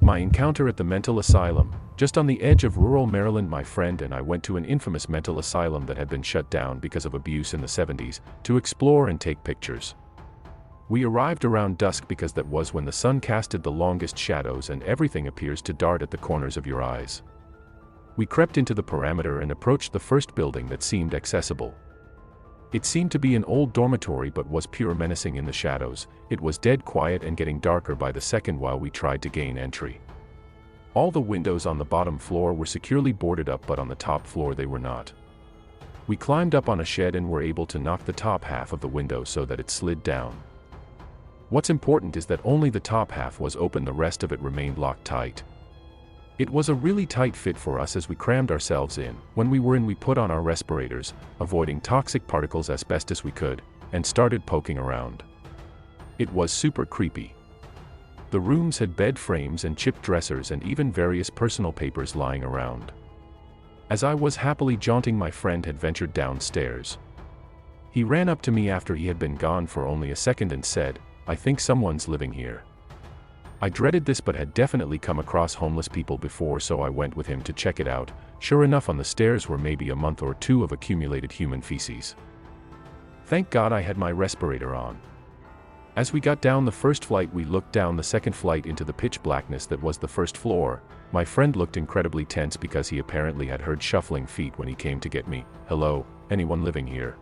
My encounter at the mental asylum. Just on the edge of rural Maryland, my friend and I went to an infamous mental asylum that had been shut down because of abuse in the 70s, to explore and take pictures. We arrived around dusk because that was when the sun casted the longest shadows and everything appears to dart at the corners of your eyes. We crept into the perimeter and approached the first building that seemed accessible. It seemed to be an old dormitory but was pure menacing in the shadows. It was dead quiet and getting darker by the second while we tried to gain entry. All the windows on the bottom floor were securely boarded up, but on the top floor they were not. We climbed up on a shed and were able to knock the top half of the window so that it slid down. What's important is that only the top half was open, the rest of it remained locked tight. It was a really tight fit for us as we crammed ourselves in. When we were in, we put on our respirators, avoiding toxic particles as best as we could, and started poking around. It was super creepy. The rooms had bed frames and chipped dressers and even various personal papers lying around. As I was happily jaunting, my friend had ventured downstairs. He ran up to me after he had been gone for only a second and said, "I think someone's living here." I dreaded this but had definitely come across homeless people before, so I went with him to check it out. Sure enough, on the stairs were maybe a month or two of accumulated human feces. Thank God I had my respirator on. As we got down the first flight, we looked down the second flight into the pitch blackness that was the first floor. My friend looked incredibly tense because he apparently had heard shuffling feet when he came to get me. "Hello, anyone living here?"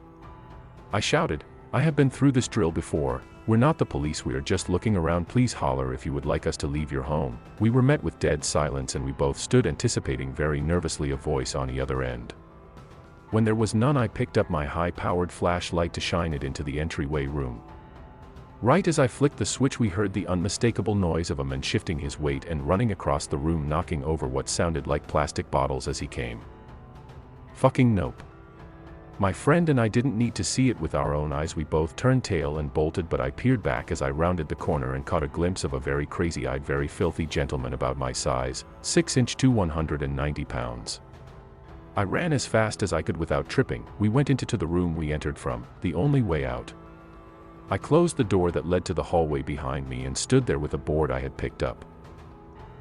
I shouted, "I have been through this drill before. We're not the police, we are just looking around. Please holler if you would like us to leave your home." We were met with dead silence and we both stood anticipating very nervously a voice on the other end. When there was none, I picked up my high-powered flashlight to shine it into the entryway room. Right as I flicked the switch, we heard the unmistakable noise of a man shifting his weight and running across the room, knocking over what sounded like plastic bottles as he came. Fucking nope. My friend and I didn't need to see it with our own eyes. We both turned tail and bolted, but I peered back as I rounded the corner and caught a glimpse of a very crazy-eyed, very filthy gentleman about my size, 6" to 190 pounds. I ran as fast as I could without tripping. We went into the room we entered from, the only way out. I closed the door that led to the hallway behind me and stood there with a board I had picked up.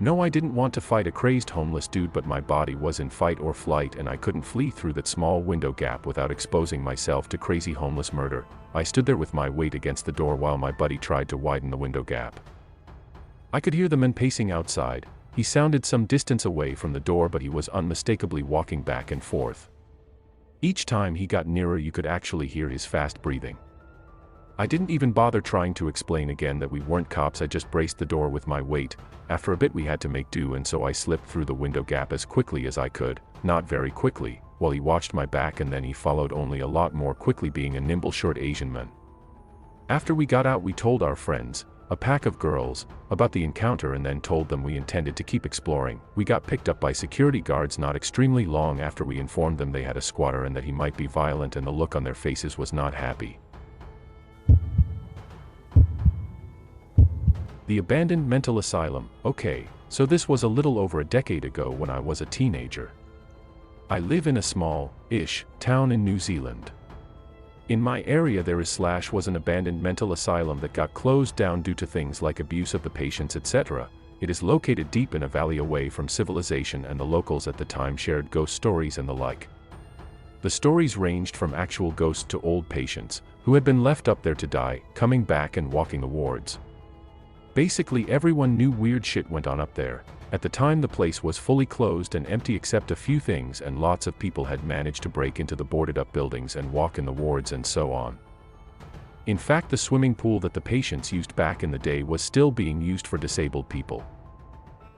No, I didn't want to fight a crazed homeless dude, but my body was in fight or flight and I couldn't flee through that small window gap without exposing myself to crazy homeless murder. I stood there with my weight against the door while my buddy tried to widen the window gap. I could hear the man pacing outside. He sounded some distance away from the door, but he was unmistakably walking back and forth. Each time he got nearer, you could actually hear his fast breathing. I didn't even bother trying to explain again that we weren't cops. I just braced the door with my weight. After a bit we had to make do, and so I slipped through the window gap as quickly as I could, not very quickly, while he watched my back, and then he followed only a lot more quickly, being a nimble short Asian man. After we got out, we told our friends, a pack of girls, about the encounter and then told them we intended to keep exploring. We got picked up by security guards not extremely long after we informed them they had a squatter and that he might be violent, and the look on their faces was not happy. The abandoned mental asylum. Okay, so this was a little over a decade ago when I was a teenager. I live in a small-ish town in New Zealand. In my area there was an abandoned mental asylum that got closed down due to things like abuse of the patients, etc. It is located deep in a valley away from civilization, and the locals at the time shared ghost stories and the like. The stories ranged from actual ghosts to old patients who had been left up there to die, coming back and walking the wards. Basically everyone knew weird shit went on up there. At the time the place was fully closed and empty except a few things, and lots of people had managed to break into the boarded up buildings and walk in the wards and so on. In fact, the swimming pool that the patients used back in the day was still being used for disabled people.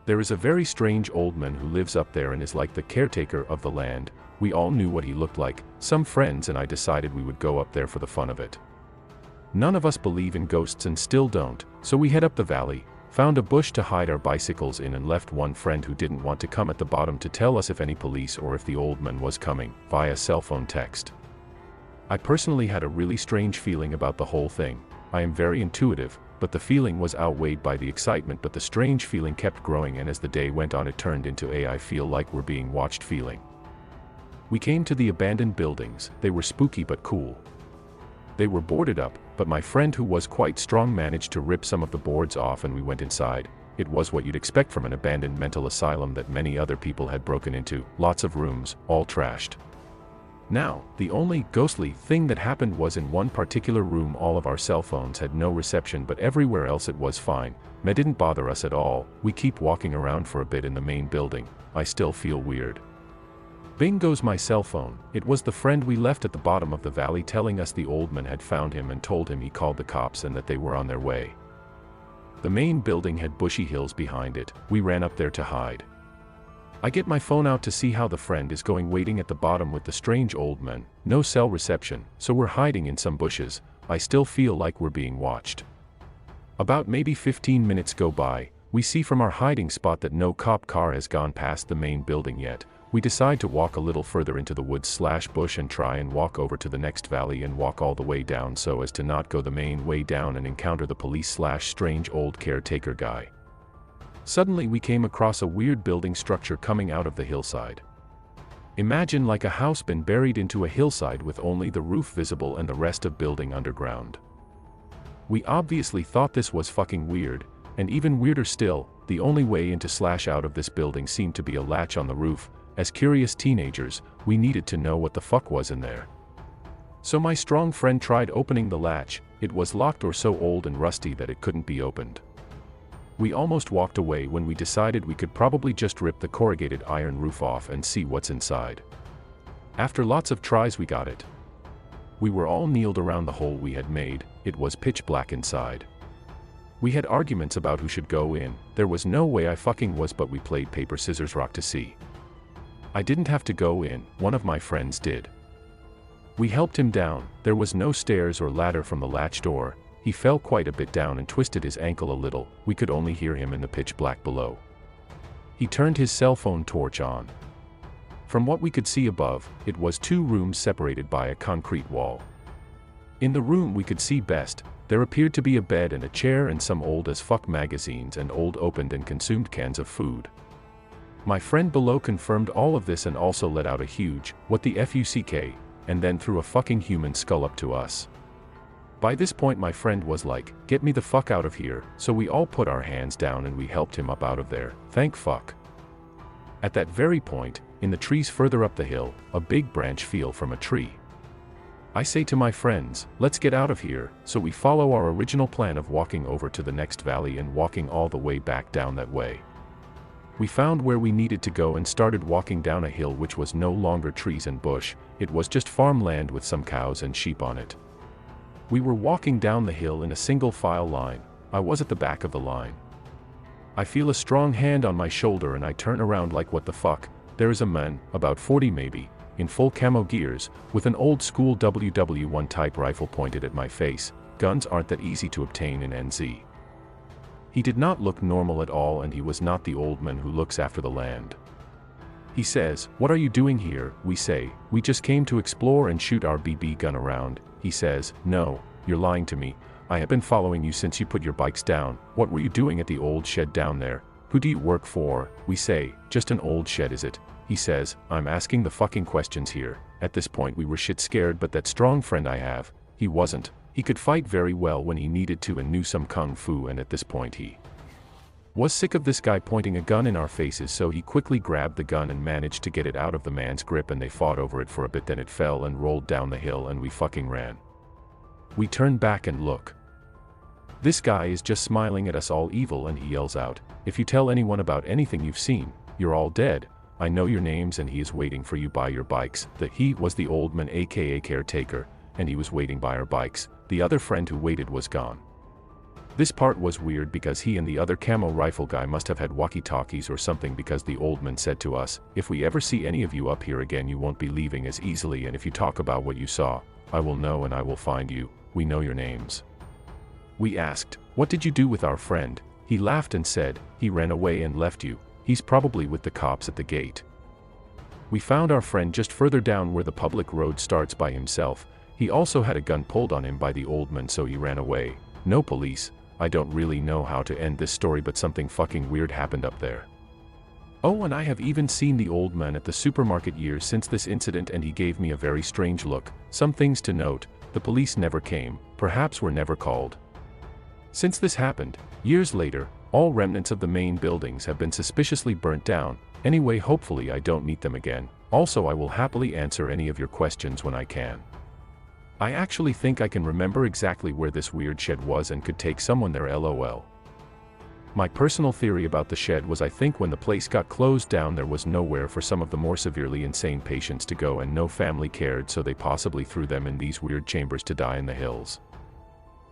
There is a very strange old man who lives up there and is like the caretaker of the land. We all knew what he looked like, some friends and I decided we would go up there for the fun of it. None of us believe in ghosts and still don't, so we head up the valley, found a bush to hide our bicycles in, and left one friend who didn't want to come at the bottom to tell us if any police or if the old man was coming, via cell phone text. I personally had a really strange feeling about the whole thing. I am very intuitive, but the feeling was outweighed by the excitement, but the strange feeling kept growing, and as the day went on it turned into a "I feel like we're being watched" feeling. We came to the abandoned buildings. They were spooky but cool. They were boarded up, but my friend who was quite strong managed to rip some of the boards off and we went inside. It was what you'd expect from an abandoned mental asylum that many other people had broken into, lots of rooms, all trashed. Now, the only ghostly thing that happened was in one particular room all of our cell phones had no reception, but everywhere else it was fine. It didn't bother us at all. We keep walking around for a bit in the main building. I still feel weird. Bing goes my cell phone. It was the friend we left at the bottom of the valley telling us the old man had found him and told him he called the cops and that they were on their way. The main building had bushy hills behind it. We ran up there to hide. I get my phone out to see how the friend is going, waiting at the bottom with the strange old man. No cell reception, so we're hiding in some bushes. I still feel like we're being watched. About maybe 15 minutes go by. We see from our hiding spot that no cop car has gone past the main building yet. We decide to walk a little further into the woods/bush and try and walk over to the next valley and walk all the way down so as to not go the main way down and encounter the police/strange old caretaker guy. Suddenly we came across a weird building structure coming out of the hillside. Imagine like a house been buried into a hillside with only the roof visible and the rest of building underground. We obviously thought this was fucking weird, and even weirder still, the only way into/out of this building seemed to be a latch on the roof. As curious teenagers, we needed to know what the fuck was in there. So my strong friend tried opening the latch. It was locked or so old and rusty that it couldn't be opened. We almost walked away when we decided we could probably just rip the corrugated iron roof off and see what's inside. After lots of tries we got it. We were all kneeled around the hole we had made. It was pitch black inside. We had arguments about who should go in. There was no way I fucking was, but we played paper scissors rock to see. I didn't have to go in, one of my friends did. We helped him down. There was no stairs or ladder from the latch door. He fell quite a bit down and twisted his ankle a little. We could only hear him in the pitch black below. He turned his cell phone torch on. From what we could see above, it was 2 rooms separated by a concrete wall. In the room we could see best, there appeared to be a bed and a chair and some old as fuck magazines and old opened and consumed cans of food. My friend below confirmed all of this and also let out a huge, "What the fuck," and then threw a fucking human skull up to us. By this point my friend was like, "Get me the fuck out of here," so we all put our hands down and we helped him up out of there, thank fuck. At that very point, in the trees further up the hill, a big branch fell from a tree. I say to my friends, "Let's get out of here," so we follow our original plan of walking over to the next valley and walking all the way back down that way. We found where we needed to go and started walking down a hill which was no longer trees and bush, it was just farmland with some cows and sheep on it. We were walking down the hill in a single file line. I was at the back of the line. I feel a strong hand on my shoulder and I turn around like what the fuck. There is a man, about 40 maybe, in full camo gears, with an old school WW1 type rifle pointed at my face. Guns aren't that easy to obtain in NZ. He did not look normal at all and he was not the old man who looks after the land. He says, "What are you doing here?" We say, "We just came to explore and shoot our BB gun around." He says, "No, you're lying to me. I have been following you since you put your bikes down. What were you doing at the old shed down there? Who do you work for?" We say, "Just an old shed, is it?" He says, "I'm asking the fucking questions here." At this point we were shit scared, but that strong friend I have, he wasn't. He could fight very well when he needed to and knew some kung fu, and at this point he was sick of this guy pointing a gun in our faces, so he quickly grabbed the gun and managed to get it out of the man's grip, and they fought over it for a bit. Then it fell and rolled down the hill and we fucking ran. We turn back and look. This guy is just smiling at us all evil and he yells out, "If you tell anyone about anything you've seen, you're all dead. I know your names," and he is waiting for you by your bikes. He was the old man aka caretaker, and he was waiting by our bikes. The other friend who waited was gone. This part was weird because he and the other camo rifle guy must have had walkie-talkies or something, because the old man said to us, "If we ever see any of you up here again, you won't be leaving as easily, and if you talk about what you saw, I will know and I will find you. We know your names." We asked, "What did you do with our friend?" He laughed and said, "He ran away and left you. He's probably with the cops at the gate." We found our friend just further down where the public road starts by himself. He also had a gun pulled on him by the old man, so he ran away. No police. I don't really know how to end this story, but something fucking weird happened up there. Oh, and I have even seen the old man at the supermarket years since this incident, and he gave me a very strange look. Some things to note: the police never came, perhaps were never called. Since this happened, years later, All remnants of the main buildings have been suspiciously burnt down. Anyway, hopefully I don't meet them again. Also, I will happily answer any of your questions when I can. I actually think I can remember exactly where this weird shed was and could take someone there, lol. My personal theory about the shed was I think when the place got closed down there was nowhere for some of the more severely insane patients to go and no family cared, so they possibly threw them in these weird chambers to die in the hills.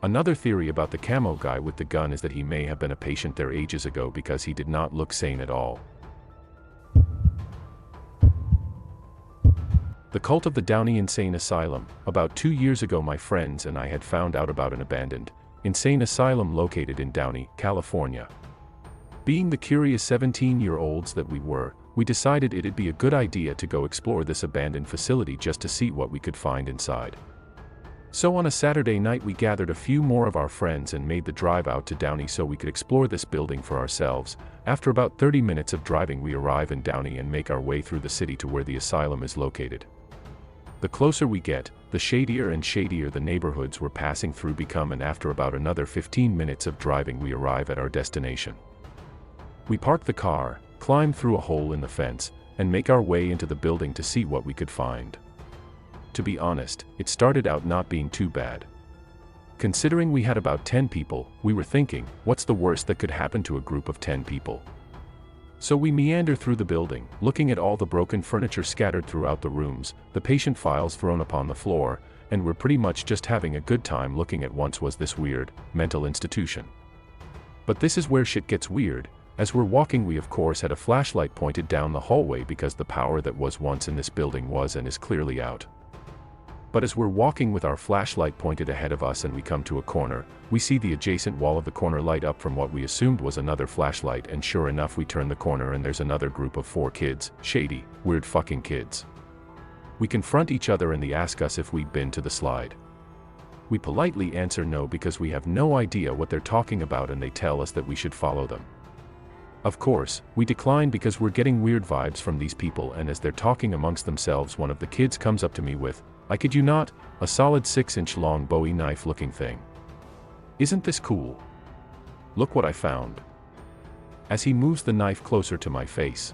Another theory about the camo guy with the gun is that he may have been a patient there ages ago because he did not look sane at all. The cult of the Downey Insane Asylum. About 2 years ago my friends and I had found out about an abandoned insane asylum located in Downey, California. Being the curious 17-year-olds that we were, we decided it'd be a good idea to go explore this abandoned facility just to see what we could find inside. So on a Saturday night we gathered a few more of our friends and made the drive out to Downey so we could explore this building for ourselves. After about 30 minutes of driving we arrive in Downey and make our way through the city to where the asylum is located. The closer we get, the shadier and shadier the neighborhoods we're passing through become, and after about another 15 minutes of driving we arrive at our destination. We park the car, climb through a hole in the fence, and make our way into the building to see what we could find. To be honest, it started out not being too bad. Considering we had about 10 people, we were thinking, what's the worst that could happen to a group of 10 people? So we meander through the building, looking at all the broken furniture scattered throughout the rooms, the patient files thrown upon the floor, and we're pretty much just having a good time looking at once was this weird, mental institution. But this is where shit gets weird. As we're walking we of course had a flashlight pointed down the hallway because the power that was once in this building was and is clearly out. But as we're walking with our flashlight pointed ahead of us and we come to a corner, we see the adjacent wall of the corner light up from what we assumed was another flashlight, and sure enough we turn the corner and there's another group of 4 kids, shady, weird fucking kids. We confront each other and they ask us if we'd been to the slide. We politely answer no because we have no idea what they're talking about and they tell us that we should follow them. Of course, we decline because we're getting weird vibes from these people, and as they're talking amongst themselves one of the kids comes up to me with, I kid you not, a solid 6-inch long Bowie knife looking thing. Isn't this cool? Look what I found. As he moves the knife closer to my face,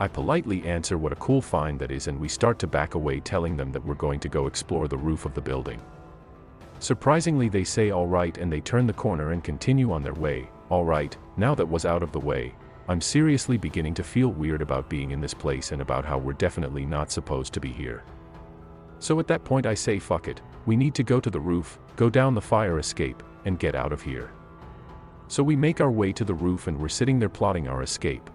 I politely answer what a cool find that is, and we start to back away telling them that we're going to go explore the roof of the building. Surprisingly they say alright and they turn the corner and continue on their way. Alright, now that was out of the way, I'm seriously beginning to feel weird about being in this place and about how we're definitely not supposed to be here. So at that point I say fuck it, we need to go to the roof, go down the fire escape, and get out of here. So we make our way to the roof and we're sitting there plotting our escape.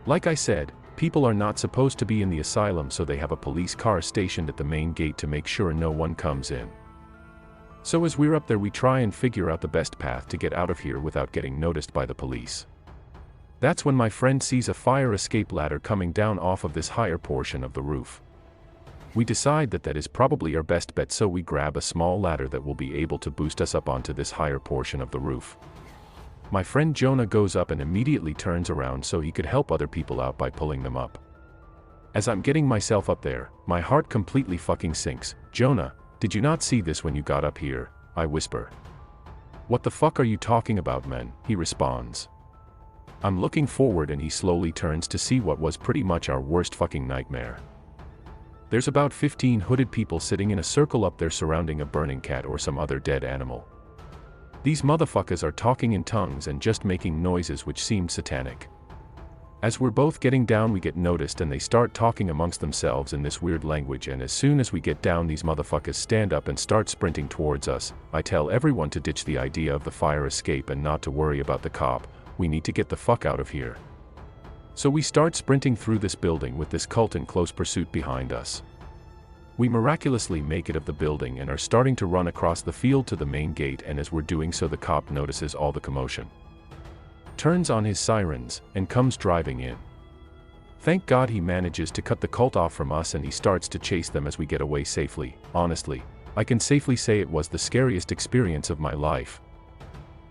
Like I said, people are not supposed to be in the asylum, so they have a police car stationed at the main gate to make sure no one comes in. So as we're up there we try and figure out the best path to get out of here without getting noticed by the police. That's when my friend sees a fire escape ladder coming down off of this higher portion of the roof. We decide that is probably our best bet, so we grab a small ladder that will be able to boost us up onto this higher portion of the roof. My friend Jonah goes up and immediately turns around so he could help other people out by pulling them up. As I'm getting myself up there, my heart completely fucking sinks. Jonah, did you not see this when you got up here? I whisper. What the fuck are you talking about, man? He responds. I'm looking forward and he slowly turns to see what was pretty much our worst fucking nightmare. There's about 15 hooded people sitting in a circle up there surrounding a burning cat or some other dead animal. These motherfuckers are talking in tongues and just making noises which seemed satanic. As we're both getting down we get noticed and they start talking amongst themselves in this weird language, and as soon as we get down these motherfuckers stand up and start sprinting towards us. I tell everyone to ditch the idea of the fire escape and not to worry about the cop, we need to get the fuck out of here. So we start sprinting through this building with this cult in close pursuit behind us. We miraculously make it of the building and are starting to run across the field to the main gate, and as we're doing so the cop notices all the commotion, turns on his sirens, and comes driving in. Thank God he manages to cut the cult off from us and he starts to chase them as we get away safely. Honestly, I can safely say it was the scariest experience of my life.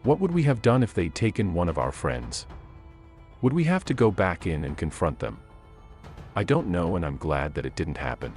What would we have done if they'd taken one of our friends? Would we have to go back in and confront them? I don't know, and I'm glad that it didn't happen.